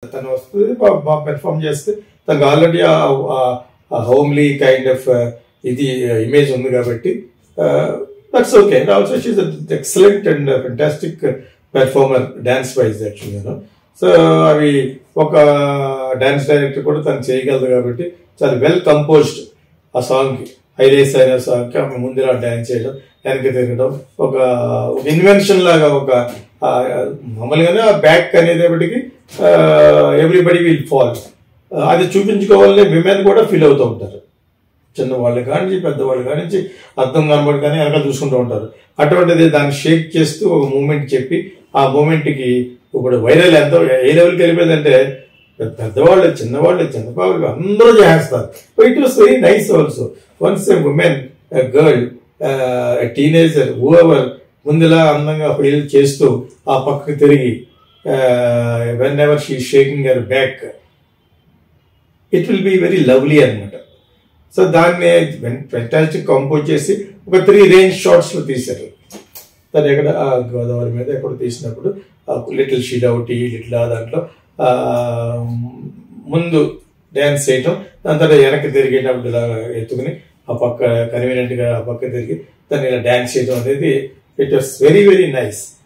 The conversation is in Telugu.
తను వస్తుంది బాగా పెర్ఫామ్ చేస్తే తనకు ఆల్రెడీ హోమ్లీ కైండ్ ఆఫ్ ఇది ఇమేజ్ ఉంది కాబట్టి that's okay. And also she is excellent and fantastic performer dance wise యాక్చువల్గా. సో అవి ఒక డాన్స్ డైరెక్టర్ కూడా తను చేయగలదు కాబట్టి చాలా వెల్ కంపోజ్డ్ ఆ సాంగ్కి. హైలేస్ అయిన సాంగ్కి ఆమె ముందులా డాన్స్ చేయడం, వెనక్కి తిరగడం, ఒక ఇన్వెన్షన్ లాగా ఒక మామూలుగానే ఆ బ్యాక్ అనేటప్పటికి ఎవ్రీబడి విల్ ఫాల్. అది చూపించుకోవాలని విమెన్ కూడా ఫీల్ అవుతూ ఉంటారు. చిన్నవాళ్ళు కానించి పెద్దవాళ్ళు కానించి అర్థం కనబడి కానీ వెనక చూసుకుంటూ ఉంటారు. అటువంటిది దాన్ని షేక్ చేస్తూ ఒక మూమెంట్ చెప్పి ఆ మూమెంట్కి ఇప్పుడు వైరల్ ఎంతో ఏ లెవెల్కి వెళ్ళిపోయిందంటే పెద్దవాళ్ళు చిన్నవాళ్ళు చిన్నపాళ్ళు అందరూ చేస్తారు. It was very nice also. Once a women, a girl, a teenager, whoever ముందులా అందంగా ఫీల్ చేస్తూ ఆ పక్కకు తిరిగి when ever she shaking her back it will be very lovely అనమాట. సో దాన్ని ఫెంటాస్టిక్ కంపోజ్ చేసి ఒక 3 రేంజ్ షాట్స్లో తీశారు. తను ఎక్కడ గోదావరి మీద ఎక్కడ తీసినప్పుడు లిటిల్ షీడౌటి లిటిల్ దాంట్లో ముందు డ్యాన్స్ చేయటం, దాని తర్వాత వెనక్కి తిరిగేటప్పుడు ఇలా ఎత్తుకుని ఆ పక్క కన్వీనియంట్గా ఆ పక్క తిరిగి దాన్ని ఇలా డ్యాన్స్ చేయడం అనేది it was very very nice.